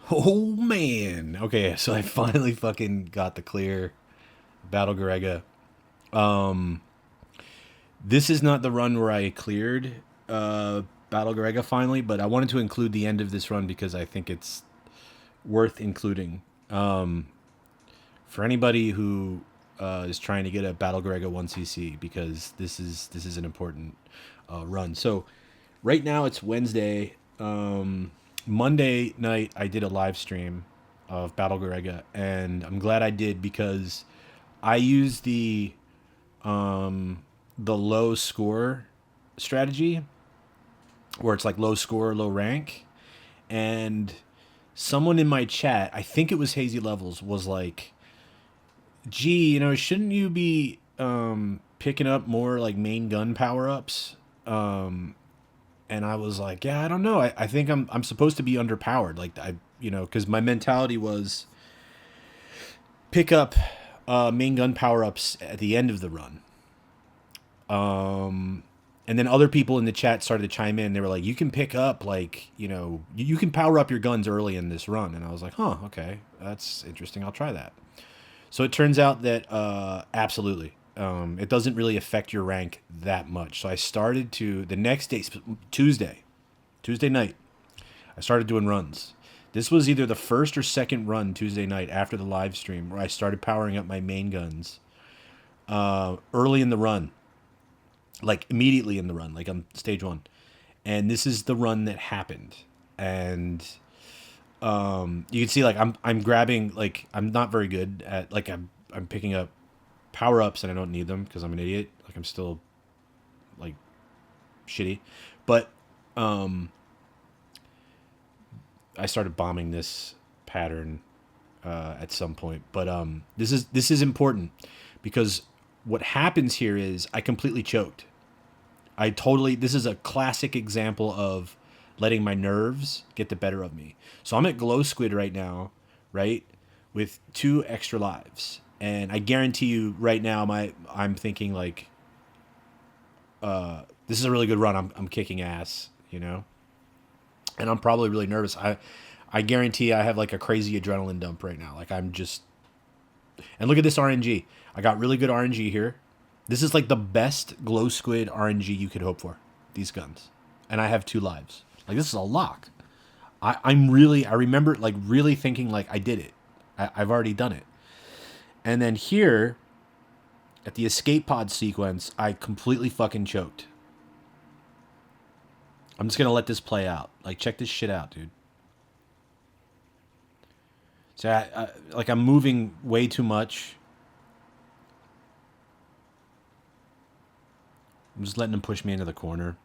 Oh man. Okay, so I finally fucking got the clear Battle Garegga. Um this is not the run where I cleared Battle Garegga finally, but I wanted to include the end of this run because I think it's worth including. For anybody who is trying to get a Battle Garegga 1cc, because this is an important run. So right now it's Wednesday. Monday night I did a live stream of Battle Garegga, and I'm glad I did because I used the low score strategy, where it's like low score, low rank, and someone in my chat, I think it was Hazy Levels, was like, "Gee, shouldn't you be picking up more like main gun power ups?" And I was like, "Yeah, I don't know. I think I'm supposed to be underpowered. Like because my mentality was pick up main gun power ups at the end of the run." And then other people in the chat started to chime in. They were like, "You can pick up like you can power up your guns early in this run." And I was like, "Huh, okay, that's interesting. I'll try that." So it turns out that absolutely, it doesn't really affect your rank that much. So I started to the next day, Tuesday night, I started doing runs. This was either the first or second run Tuesday night after the live stream where I started powering up my main guns early in the run, like immediately in the run, like on stage one. And this is the run that happened. And you can see like I'm grabbing, like I'm not very good at, like I'm picking up power ups and I don't need them because I'm an idiot. Like I'm still like shitty. But I started bombing this pattern at some point. But this is important because what happens here is I completely choked. This is a classic example of letting my nerves get the better of me. So I'm at Glow Squid right now, right? With 2 extra lives. And I guarantee you right now I'm thinking like this is a really good run. I'm kicking ass, And I'm probably really nervous. I guarantee I have like a crazy adrenaline dump right now. Like I'm just. And look at this RNG. I got really good RNG here. This is like the best Glow Squid RNG you could hope for. These guns. And I have 2 lives. Like this is a lock. I remember like really thinking like I did it. I've already done it. And then here, at the escape pod sequence, I completely fucking choked. I'm just going to let this play out. Like check this shit out, dude. So I'm moving way too much. I'm just letting him push me into the corner.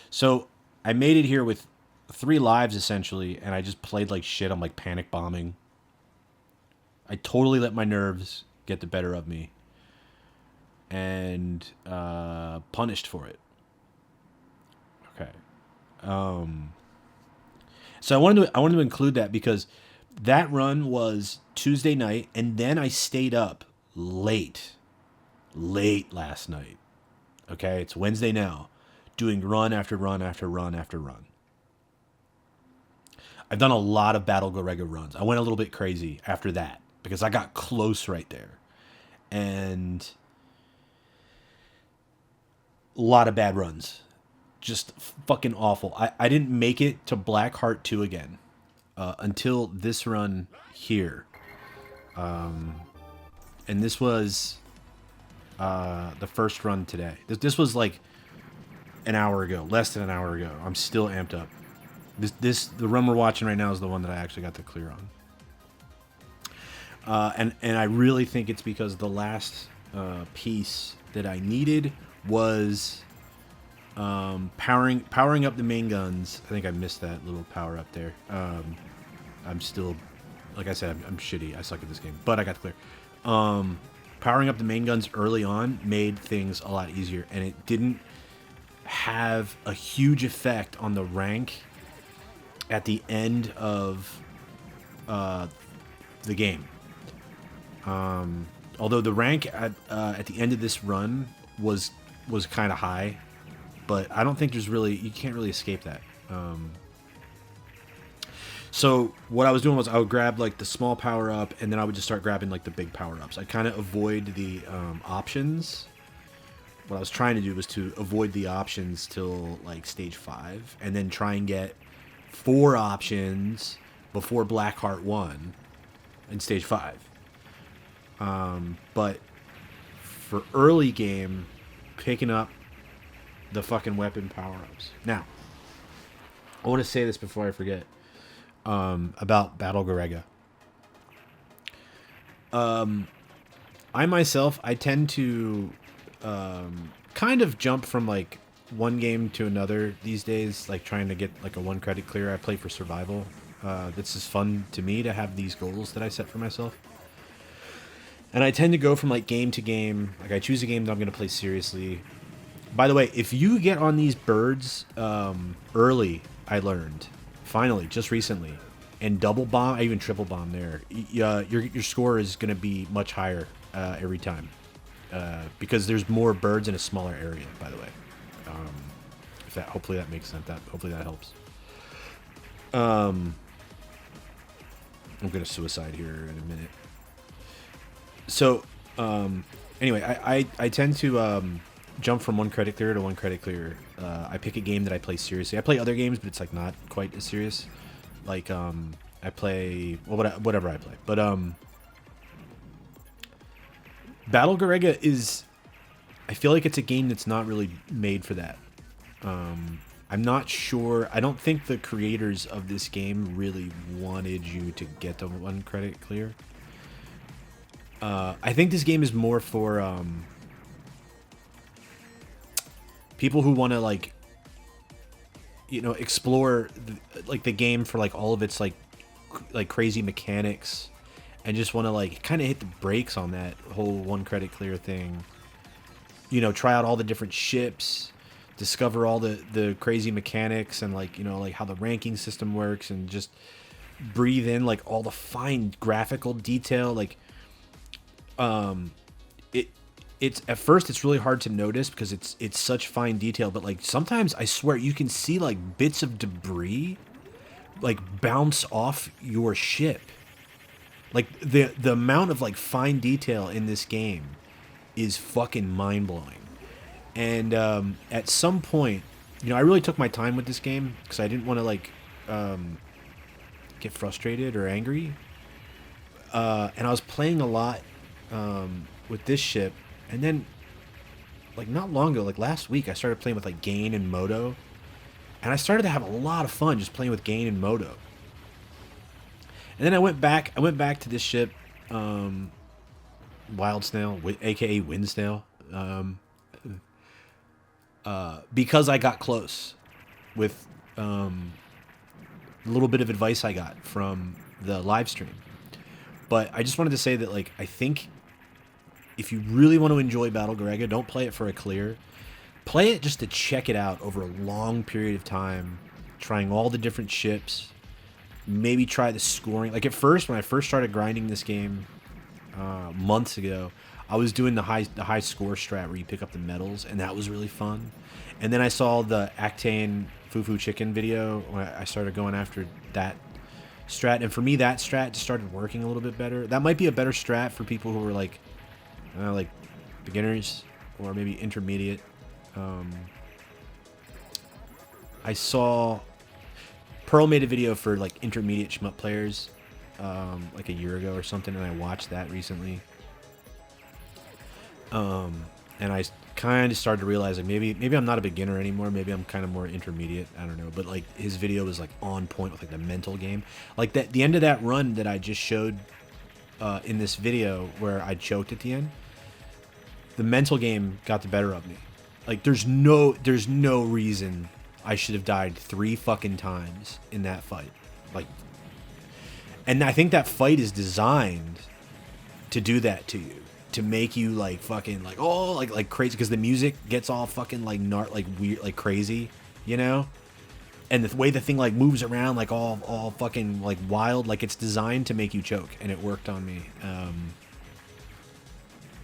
So I made it here with 3 lives essentially, and I just played like shit. I'm like panic bombing. I totally let my nerves get the better of me, and punished for it. Okay. So I wanted to include that because that run was Tuesday night, and then I stayed up late last night. Okay, it's Wednesday now, doing run after run after run after run. I've done a lot of Battle Garegga runs. I went a little bit crazy after that because I got close right there. And a lot of bad runs. Just fucking awful. I didn't make it to Blackheart 2 again until this run here. And this was the first run today. This was like an hour ago, less than an hour ago. I'm still amped up. The run we're watching right now is the one that I actually got the clear on. And I really think it's because the last piece that I needed was powering up the main guns. I think I missed that little power up there. I'm still, like I said, I'm shitty. I suck at this game, but I got the clear. Powering up the main guns early on made things a lot easier, and it didn't have a huge effect on the rank at the end of the game. Although the rank at the end of this run was kind of high, but I don't think you can't really escape that. So what I was doing was I would grab like the small power up, and then I would just start grabbing like the big power ups. I kind of avoid the options. What I was trying to do was to avoid the options till like stage 5, and then try and get 4 options before Blackheart 1 in stage 5. But for early game, picking up the fucking weapon power ups. Now, I want to say this before I forget. About Battle Garegga. I myself, I tend to kind of jump from like one game to another these days, like trying to get like a 1 credit clear. I play for survival. This is fun to me to have these goals that I set for myself. And I tend to go from like game to game. Like I choose a game that I'm going to play seriously. By the way, if you get on these birds early, I learned finally just recently, and double bomb, I even triple bomb there. Your score is going to be much higher every time because there's more birds in a smaller area. By the way, if that hopefully that makes sense. Hopefully that helps. I'm going to suicide here in a minute. So anyway, I tend to jump from 1 credit clear to 1 credit clear. I pick a game that I play seriously. I play other games, but it's like not quite as serious. Like I play whatever I play. But Battle Garegga is, I feel like it's a game that's not really made for that. I'm not sure. I don't think the creators of this game really wanted you to get the 1 credit clear. I think this game is more for people who want to like, you know, explore the game for like all of its like crazy mechanics, and just want to like kind of hit the brakes on that whole 1 credit clear thing. You know, try out all the different ships, discover all the crazy mechanics, and like, you know, like how the ranking system works, and just breathe in like all the fine graphical detail. Like it's at first it's really hard to notice because it's such fine detail, but like sometimes I swear you can see like bits of debris like bounce off your ship. Like the amount of like fine detail in this game is fucking mind-blowing. And at some point, you know, I really took my time with this game because I didn't want to like get frustrated or angry. And I was playing a lot with this ship. And then, like, not long ago, like last week, I started playing with, like, Gain and Moto. And I started to have a lot of fun just playing with Gain and Moto. And then I went back to this ship, Wild Snail, a.k.a. Wind Snail, because I got close with a little bit of advice I got from the live stream. But I just wanted to say that, like, I think if you really want to enjoy Battle Garegga, don't play it for a clear. Play it just to check it out over a long period of time, trying all the different ships. Maybe try the scoring. Like at first, when I first started grinding this game months ago, I was doing the high score strat where you pick up the medals, and that was really fun. And then I saw the Octane Fufu Chicken video when I started going after that strat, and for me, that strat just started working a little bit better. That might be a better strat for people who are like beginners or maybe intermediate. I saw Pearl made a video for like intermediate shmup players like a year ago or something, and I watched that recently. And I kind of started to realize like maybe I'm not a beginner anymore. Maybe I'm kind of more intermediate. I don't know. But like his video was like on point with like the mental game. Like that, the end of that run that I just showed in this video where I choked at the end. The mental game got the better of me. Like there's no reason I should have died 3 fucking times in that fight. Like, and I think that fight is designed to do that to you. To make you like fucking like like crazy, because the music gets all fucking like weird, like crazy, you know, and the way the thing like moves around like all fucking like wild, like it's designed to make you choke, and it worked on me.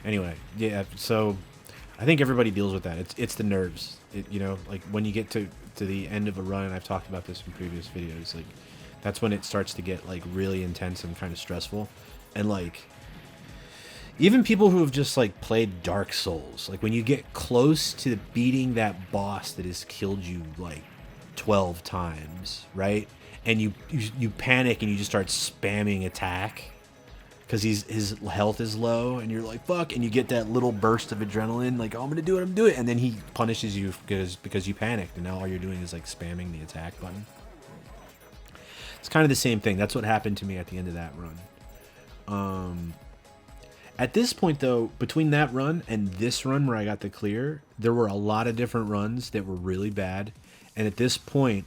Anyway, yeah, so I think everybody deals with that. It's the nerves, you know, like when you get to the end of a run, and I've talked about this in previous videos, like That's when it starts to get like really intense and kind of stressful. And like even people who have just like played Dark Souls, like when you get close to beating that boss that has killed you like 12 times, right? And you panic and you just start spamming attack because his health is low, and you're like fuck, and you get that little burst of adrenaline, like oh, I'm gonna do it, and then he punishes you because you panicked, and now all you're doing is like spamming the attack button. It's kind of the same thing. That's what happened to me at the end of that run. At this point, though, between that run and this run where I got the clear, there were a lot of different runs that were really bad. And at this point,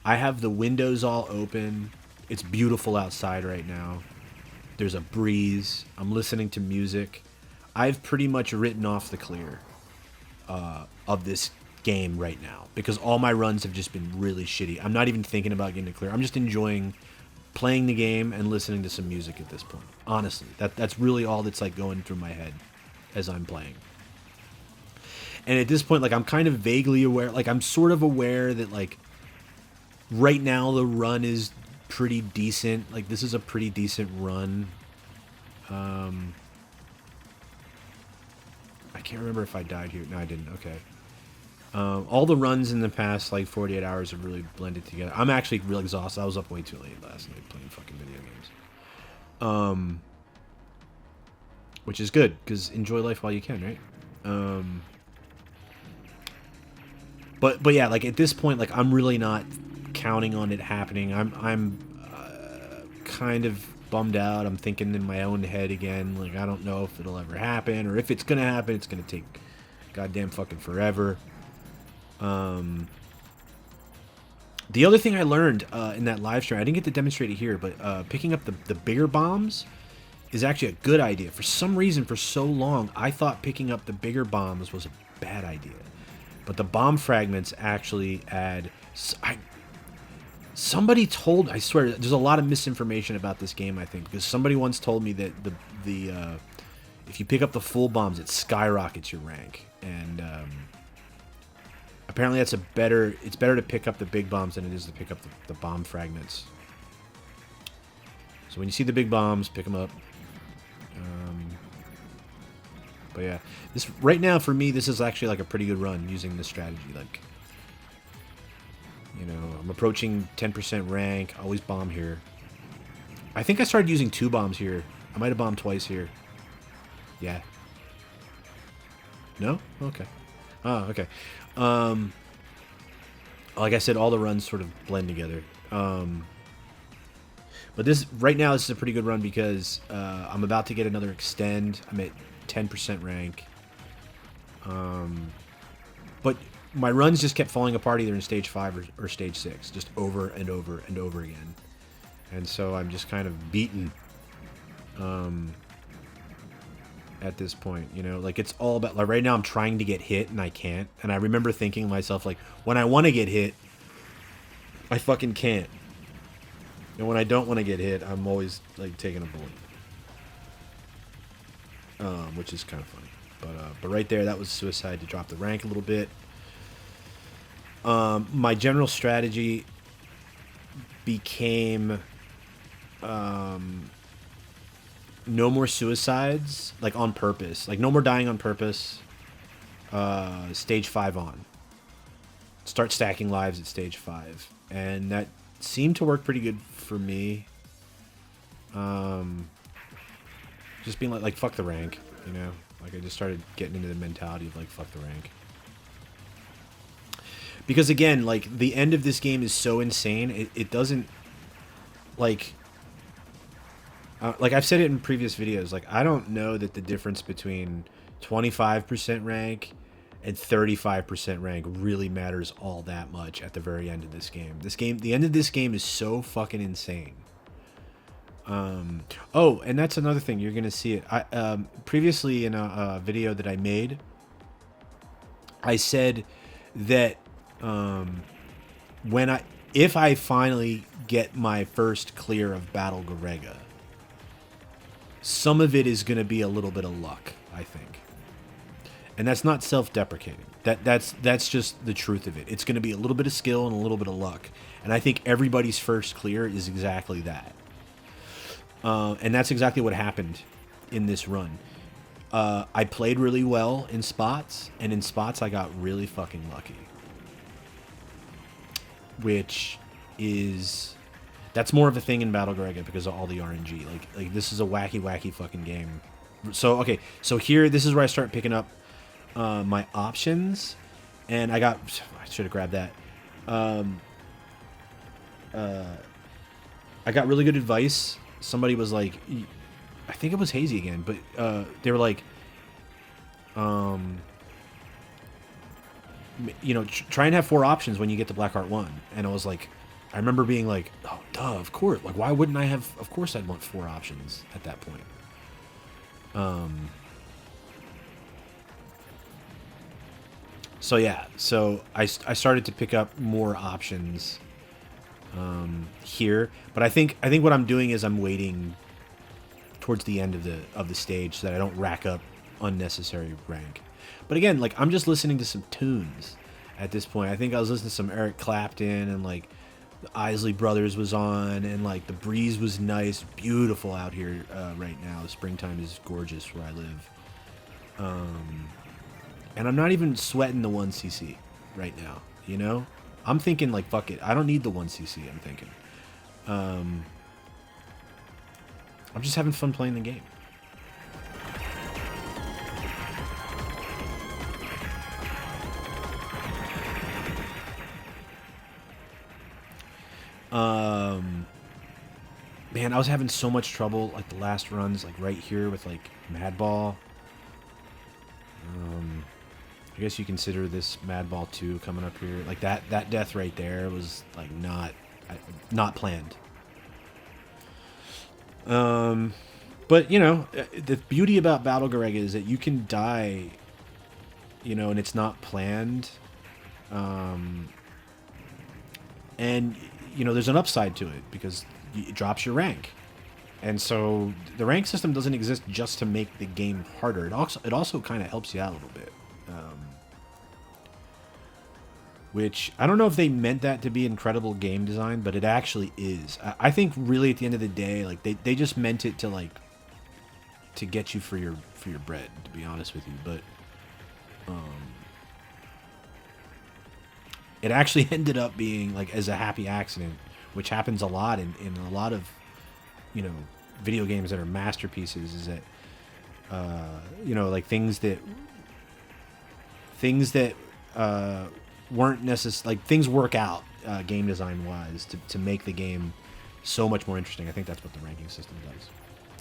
I have the windows all open. It's beautiful outside right now. There's a breeze. I'm listening to music. I've pretty much written off the clear of this game right now because all my runs have just been really shitty. I'm not even thinking about getting it clear. I'm just enjoying playing the game and listening to some music at this point. Honestly, that's really all that's like going through my head as I'm playing. And at this point, like I'm kind of vaguely aware, like I'm sort of aware that like right now the run is pretty decent. Like this is a pretty decent run. I can't remember if I died here. No, I didn't. Okay. All the runs in the past like 48 hours have really blended together. I'm actually real exhausted. I was up way too late last night playing fucking video games. Which is good because enjoy life while you can, right? But yeah, like at this point, like I'm really not counting on it happening. I'm kind of bummed out. I'm thinking in my own head again, like I don't know if it'll ever happen, or if it's gonna happen, it's gonna take goddamn fucking forever. The other thing I learned in that live stream, I didn't get to demonstrate it here, but picking up the bigger bombs is actually a good idea. For some reason, for so long, I thought picking up the bigger bombs was a bad idea. But the bomb fragments actually add... somebody told... I swear, there's a lot of misinformation about this game, I think, because somebody once told me that if you pick up the full bombs, it skyrockets your rank. And... apparently it's better to pick up the big bombs than it is to pick up the bomb fragments. So when you see the big bombs, pick them up. But yeah, this right now for me, this is actually like a pretty good run using this strategy. Like, you know, I'm approaching 10% rank. Always bomb here. I think I started using 2 bombs here. I might have bombed twice here. Yeah. No? Okay. Oh, okay. Like I said, all the runs sort of blend together. But this right now, this is a pretty good run because I'm about to get another extend. I'm at 10% rank. But my runs just kept falling apart either in stage 5 or stage 6, just over and over and over again. And so I'm just kind of beaten. At this point, you know, like it's all about, like right now I'm trying to get hit and I can't. And I remember thinking to myself, like, when I want to get hit, I fucking can't. And when I don't want to get hit, I'm always like taking a bullet. Which is kind of funny. But right there, that was suicide to drop the rank a little bit. My general strategy became no more suicides, like on purpose. Like no more dying on purpose. Stage 5 on. Start stacking lives at stage 5. And that seemed to work pretty good for me. Just being like fuck the rank, you know? Like I just started getting into the mentality of like fuck the rank. Because again, like the end of this game is so insane. It doesn't like I've said it in previous videos, like I don't know that the difference between 25% rank and 35% rank really matters all that much at the very end of this game. The end of this game is so fucking insane. Oh, and that's another thing, you're gonna see it. I previously in a video that I made, I said that if I finally get my first clear of Battle Garegga, some of it is going to be a little bit of luck, I think. And that's not self-deprecating. That's just the truth of it. It's going to be a little bit of skill and a little bit of luck. And I think everybody's first clear is exactly that. And that's exactly what happened in this run. I played really well in spots, and in spots I got really fucking lucky. Which is... That's more of a thing in Battle Garegga because of all the RNG. Like this is a wacky fucking game. So, okay. So here, this is where I start picking up my options. And I should have grabbed that. I got really good advice. Somebody was like... I think it was Hazy again, but they were like... you know, try and have 4 options when you get to Blackheart 1. And I was like... I remember being like, oh, duh, of course. Like, why wouldn't I have... Of course I'd want 4 options at that point. So, yeah. So, I started to pick up more options here. But I think what I'm doing is I'm waiting towards the end of the stage so that I don't rack up unnecessary rank. But again, like, I'm just listening to some tunes at this point. I think I was listening to some Eric Clapton and, like... The Isley Brothers was on, and like the breeze was nice, beautiful out here right now. Springtime is gorgeous where I live, and I'm not even sweating the 1cc right now. You know, I'm thinking like fuck it, I don't need the 1cc. I'm thinking, I'm just having fun playing the game. Man, I was having so much trouble like the last runs, like right here with like Madball. I guess you consider this Madball 2 coming up here. Like that death right there was like not planned. But you know, the beauty about Battle Garegga is that you can die, you know, and it's not planned. And you know, there's an upside to it because it drops your rank. And so the rank system doesn't exist just to make the game harder. It also kind of helps you out a little bit. Which, I don't know if they meant that to be incredible game design, but it actually is. I think really at the end of the day, like they just meant it to like to get you for your bread, to be honest with you. But it actually ended up being like as a happy accident, which happens a lot in a lot of, you know, video games that are masterpieces, is that you know, like things that weren't necessary, like things work out game design wise to make the game so much more interesting. I think that's what the ranking system does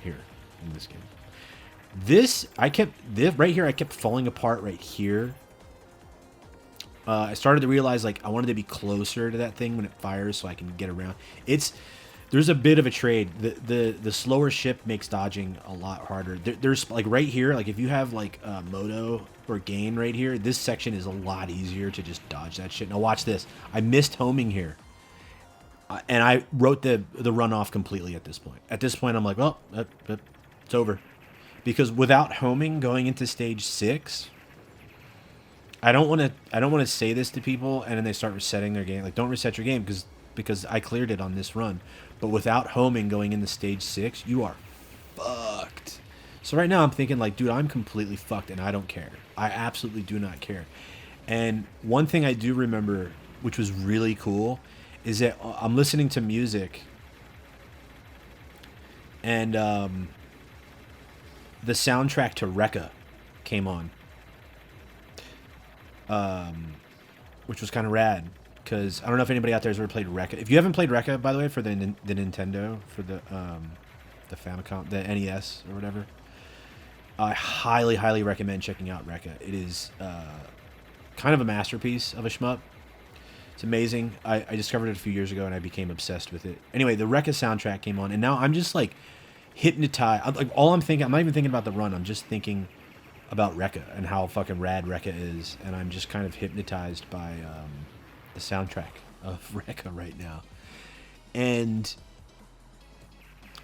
here in this game. This right here, I kept falling apart right here. I started to realize like I wanted to be closer to that thing when it fires so I can get around. There's a bit of a trade. The slower ship makes dodging a lot harder. There's like right here, like if you have like moto or gain right here, this section is a lot easier to just dodge that shit. Now watch this. I missed homing here, and I wrote the run off completely at this point. At this point, I'm like, well, it's over, because without homing going into stage 6. I don't want to say this to people and then they start resetting their game. Like, don't reset your game because I cleared it on this run. But without homing going into stage 6, you are fucked. So right now I'm thinking like, dude, I'm completely fucked and I don't care. I absolutely do not care. And one thing I do remember, which was really cool, is that I'm listening to music and the soundtrack to Wreckage came on. Which was kind of rad, because I don't know if anybody out there has ever played Wreckage. If you haven't played Wreckage, by the way, for the Nintendo, for the Famicom, the NES or whatever, I highly recommend checking out Wreckage. It is kind of a masterpiece of a shmup. It's amazing. I discovered it a few years ago and I became obsessed with it. Anyway, the Wreckage soundtrack came on and now I'm just like hypnotized. Like all I'm thinking, I'm not even thinking about the run. I'm just thinking about Wreckage and how fucking rad Wreckage is, and I'm just kind of hypnotized by the soundtrack of Wreckage right now. And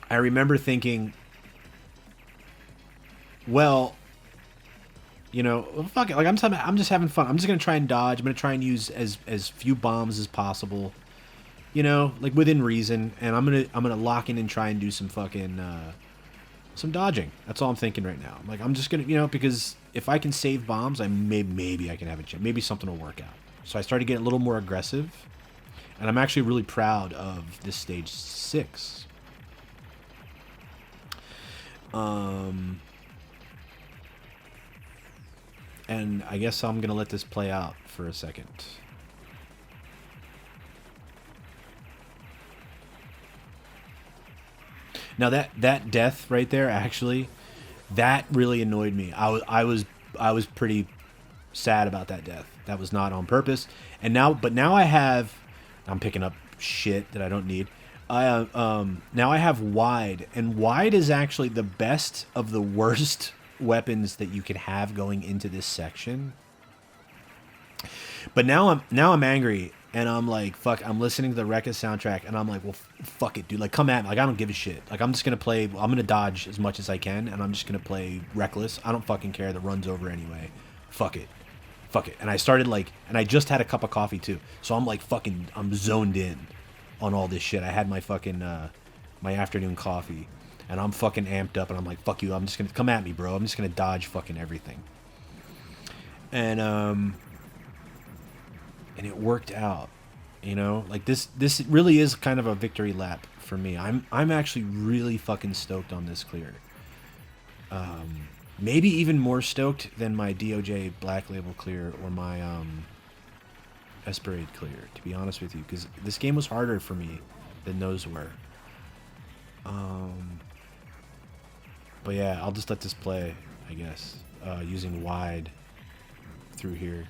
I remember thinking, well, You know, well, fuck it. Like I'm just having fun. I'm just gonna try and dodge. I'm gonna try and use as few bombs as possible. You know, like within reason. And I'm gonna lock in and try and do some fucking some dodging. That's all I'm thinking right now. Like I'm just gonna, you know, because if I can save bombs, maybe I can have a chance. Maybe something will work out. So I started getting a little more aggressive, and I'm actually really proud of this stage 6. And I guess I'm gonna let this play out for a second. Now that death right there, actually, that really annoyed me. I was pretty sad about that death. That was not on purpose. And now I have, I'm picking up shit that I don't need. Now I have wide, and wide is actually the best of the worst weapons that you could have going into this section. But now I'm angry, and I'm like, fuck. I'm listening to the Wreckage soundtrack, and I'm like, well, fuck it, dude. Like, come at me. Like, I don't give a shit. Like, I'm just gonna play. I'm gonna dodge as much as I can, and I'm just gonna play reckless. I don't fucking care. The run's over anyway. Fuck it. Fuck it. And I started like, and I just had a cup of coffee too, so I'm like fucking, I'm zoned in on all this shit. I had my fucking my afternoon coffee, and I'm fucking amped up, and I'm like, fuck you. I'm just gonna come at me, bro. I'm just gonna dodge fucking everything. And it worked out, you know. Like this really is kind of a victory lap for me. I'm actually really fucking stoked on this clear. Maybe even more stoked than my DOJ Black Label clear or my Esperade clear, to be honest with you, because this game was harder for me than those were. But yeah, I'll just let this play, I guess, using wide through here.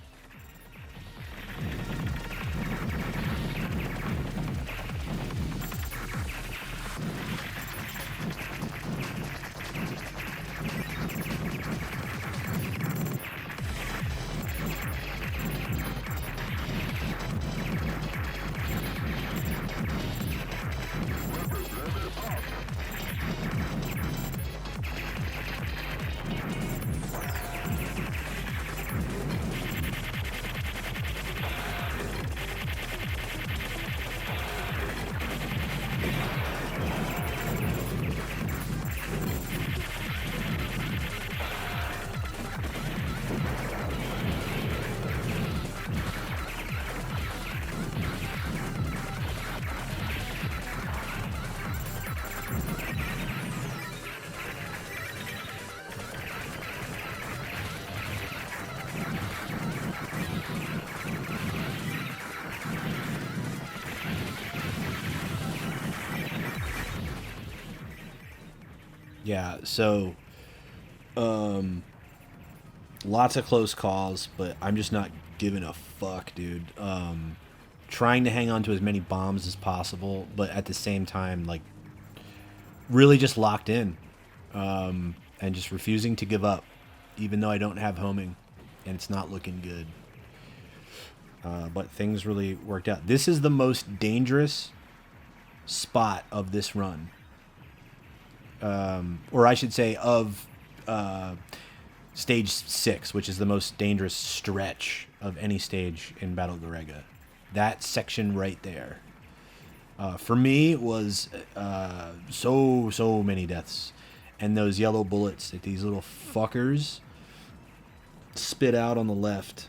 Yeah, so lots of close calls, but I'm just not giving a fuck, dude. Trying to hang on to as many bombs as possible, but at the same time, like, really just locked in, and just refusing to give up, even though I don't have homing, and it's not looking good. But things really worked out. This is the most dangerous spot of this run. Or I should say of stage 6, which is the most dangerous stretch of any stage in Battle Garegga. That section right there, for me, was so many deaths, and those yellow bullets that these little fuckers spit out on the left.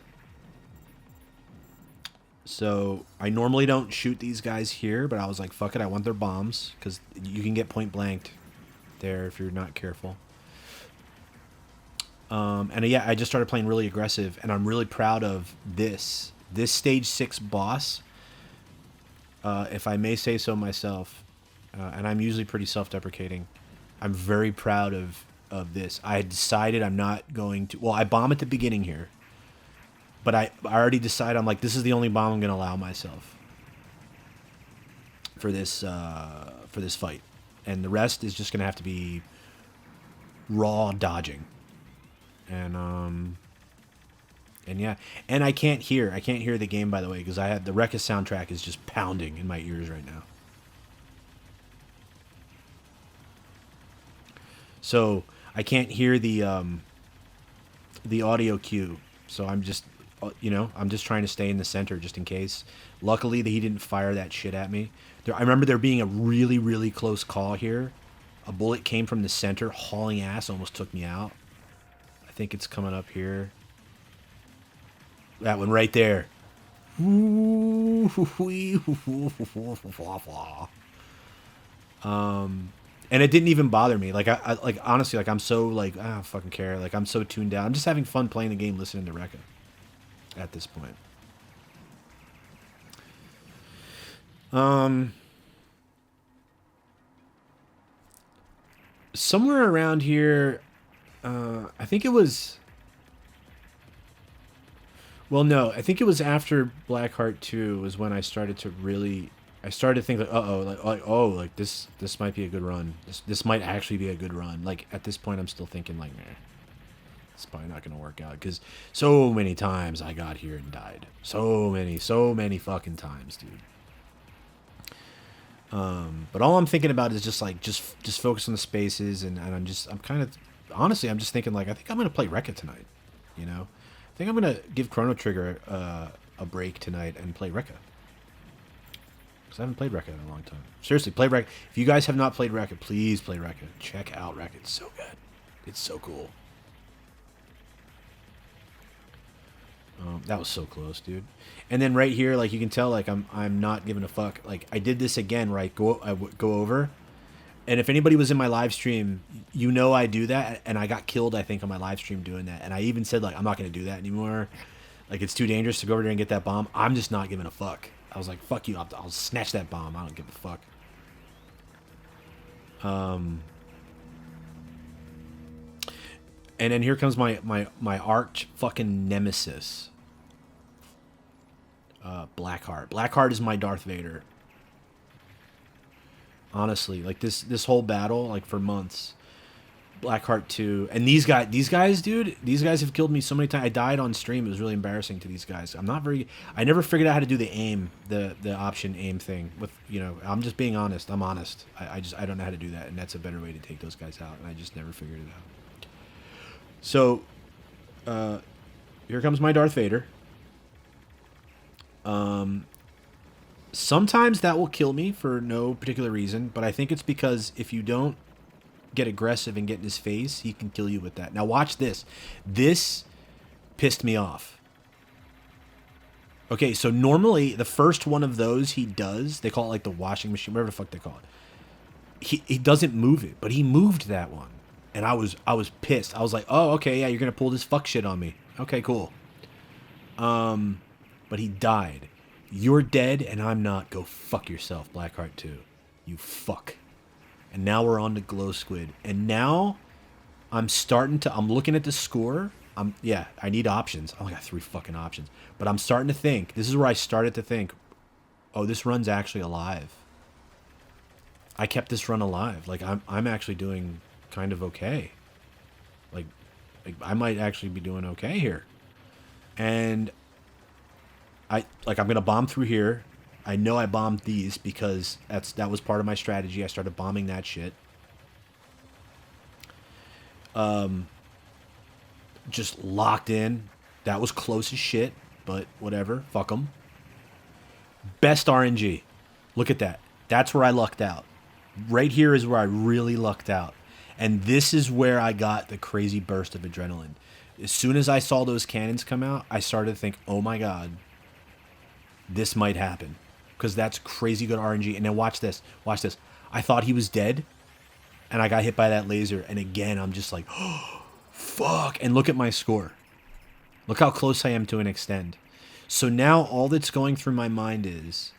So I normally don't shoot these guys here, but I was like, fuck it, I want their bombs, because you can get point blanked there if you're not careful. And yeah, I just started playing really aggressive, and I'm really proud of this stage 6 boss, if I may say so myself, and I'm usually pretty self-deprecating. I'm very proud of this. I decided I'm not going to, well, I bomb at the beginning here, but I already decided, I'm like, this is the only bomb I'm going to allow myself for this fight. And the rest is just going to have to be raw dodging. And yeah. And I can't hear the game, by the way, because I had the Wreckage soundtrack is just pounding in my ears right now. So I can't hear the the audio cue. So I'm just, I'm just trying to stay in the center just in case. Luckily, he didn't fire that shit at me. I remember there being a really, really close call here. A bullet came from the center, hauling ass, almost took me out. I think it's coming up here. That one right there. And it didn't even bother me. Like I like honestly, like I'm so like I don't fucking care. Like I'm so tuned down. I'm just having fun playing the game, listening to Rekka at this point. Somewhere around here, I think it was. Well, no, I think it was after Blackheart 2 was when I started to really. I started to think like, like this might be a good run. This might actually be a good run. Like at this point, I'm still thinking like, nah, it's probably not gonna work out because so many times I got here and died. So many fucking times, dude. But all I'm thinking about is just like just focus on the spaces, and I'm kind of honestly I'm just thinking like I think I'm gonna play Rekka tonight. You know, I think I'm gonna give Chrono Trigger a break tonight and play Rekka. I haven't played Rekka in a long time. Seriously, play Rekka. If you guys have not played Rekka, please play Rekka. Check out Rekka. It's so good. It's so cool. That was so close, dude. And then right here, like you can tell, like I'm not giving a fuck. Like I did this again, right? Go over. And if anybody was in my live stream, you know I do that, and I got killed, I think, on my live stream doing that. And I even said like I'm not gonna do that anymore. Like it's too dangerous to go over there and get that bomb. I'm just not giving a fuck. I was like, fuck you, I'll snatch that bomb. I don't give a fuck. And then here comes my arch fucking nemesis. Blackheart. Blackheart is my Darth Vader. Honestly, like this whole battle, like for months. Blackheart 2. And these guys, dude, these guys have killed me so many times. I died on stream. It was really embarrassing to these guys. I never figured out how to do the aim, the option aim thing with, I'm just being honest. I'm honest. I don't know how to do that. And that's a better way to take those guys out. And I just never figured it out. So, here comes my Darth Vader. Sometimes that will kill me for no particular reason, but I think it's because if you don't get aggressive and get in his face, he can kill you with that. Now watch this. This pissed me off. Okay, so normally the first one of those he does, they call it like the washing machine, whatever the fuck they call it. He doesn't move it, but he moved that one. And I was pissed. I was like, oh, okay, yeah, you're gonna pull this fuck shit on me. Okay, cool. But he died. You're dead and I'm not. Go fuck yourself, Blackheart 2. You fuck. And now we're on to Glow Squid. And now I'm looking at the score. I need options. I only got 3 fucking options. But I'm starting to think, this is where I started to think, oh, this run's actually alive. I kept this run alive. Like I'm actually doing kind of okay. Like I might actually be doing okay here. And I'm gonna bomb through here. I know I bombed these because that was part of my strategy. I started bombing that shit. Just locked in. That was close as shit, but whatever. Fuck them. Best RNG. Look at that. That's where I lucked out. Right here is where I really lucked out. And this is where I got the crazy burst of adrenaline. As soon as I saw those cannons come out, I started to think, oh my god, this might happen. Because that's crazy good RNG. And then watch this. Watch this. I thought he was dead. And I got hit by that laser. And again, I'm just like, oh, fuck. And look at my score. Look how close I am to an extend. So now all that's going through my mind is,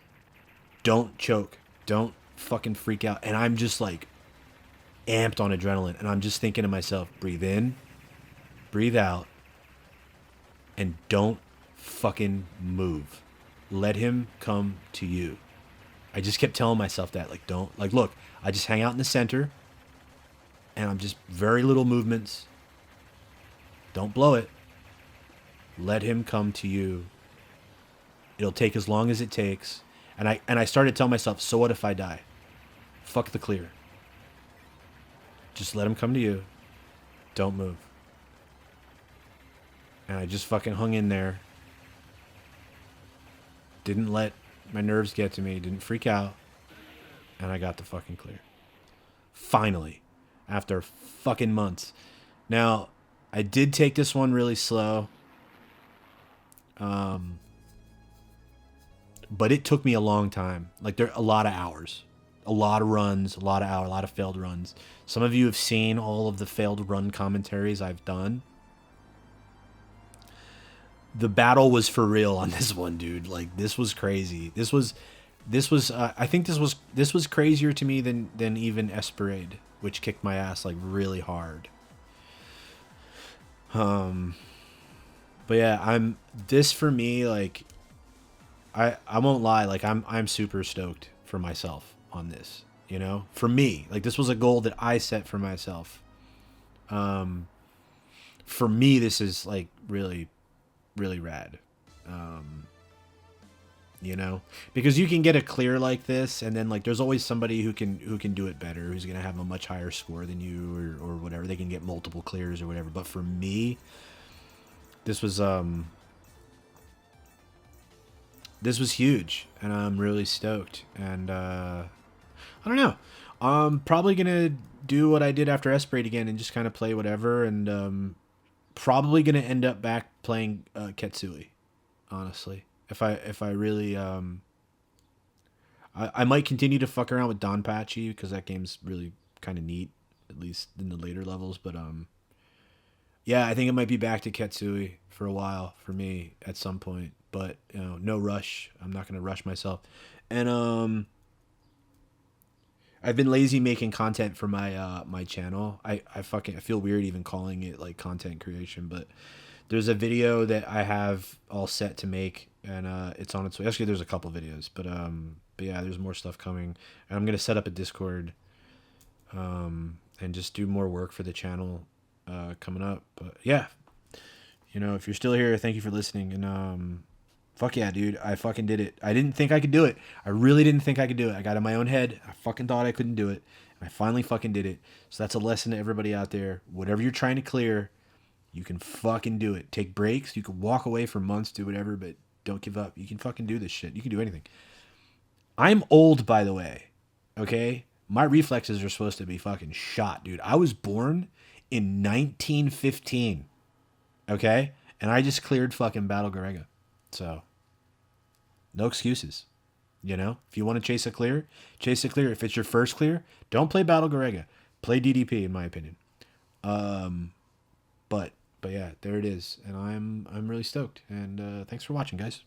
don't choke. Don't fucking freak out. And I'm just like amped on adrenaline. And I'm just thinking to myself, breathe in, breathe out, and don't fucking move. Let him come to you. I just kept telling myself that, like, don't, like, look, I just hang out in the center, and I'm just very little movements. Don't blow it. Let him come to you. It'll take as long as it takes. And I started to tell myself, so what if I die? Fuck the clear. Just let him come to you. Don't move. And I just fucking hung in there. Didn't let my nerves get to me. Didn't freak out. And I got the fucking clear. Finally. After fucking months. Now, I did take this one really slow. But it took me a long time. Like, there are a lot of hours. A lot of runs, a lot of failed runs. Some of you have seen all of the failed run commentaries I've done. The battle was for real on this one, dude. Like, this was crazy. This was I think this was crazier to me than even Esperade, which kicked my ass like really hard. But yeah, this for me, like, I won't lie, like I'm super stoked for myself on this, you know? For me, like, this was a goal that I set for myself. For me, this is like really, really rad. You know, because you can get a clear like this, and then like there's always somebody who can do it better, who's gonna have a much higher score than you, or whatever. They can get multiple clears or whatever. But for me, this was huge, and I'm really stoked. And I don't know, I'm probably gonna do what I did after Esperate again and just kind of play whatever, and probably gonna end up back playing Ketsui, honestly. If I really I might continue to fuck around with Donpachi because that game's really kind of neat, at least in the later levels. But yeah, I think it might be back to Ketsui for a while for me at some point. But you know, no rush. I'm not gonna rush myself. And I've been lazy making content for my my channel. I feel weird even calling it like content creation, but there's a video that I have all set to make, and it's on its way. Actually, there's a couple videos, but yeah, there's more stuff coming, and I'm gonna set up a Discord, and just do more work for the channel coming up. But yeah, you know, if you're still here, thank you for listening, and fuck yeah, dude, I fucking did it. I didn't think I could do it. I really didn't think I could do it. I got in my own head. I fucking thought I couldn't do it, and I finally fucking did it. So that's a lesson to everybody out there. Whatever you're trying to clear, you can fucking do it. Take breaks. You can walk away for months, do whatever, but don't give up. You can fucking do this shit. You can do anything. I'm old, by the way. Okay? My reflexes are supposed to be fucking shot, dude. I was born in 1915. Okay? And I just cleared fucking Battle Garegga. So, no excuses. You know? If you want to chase a clear, chase a clear. If it's your first clear, don't play Battle Garegga. Play DDP, in my opinion. But yeah, there it is, and I'm really stoked. And thanks for watching, guys.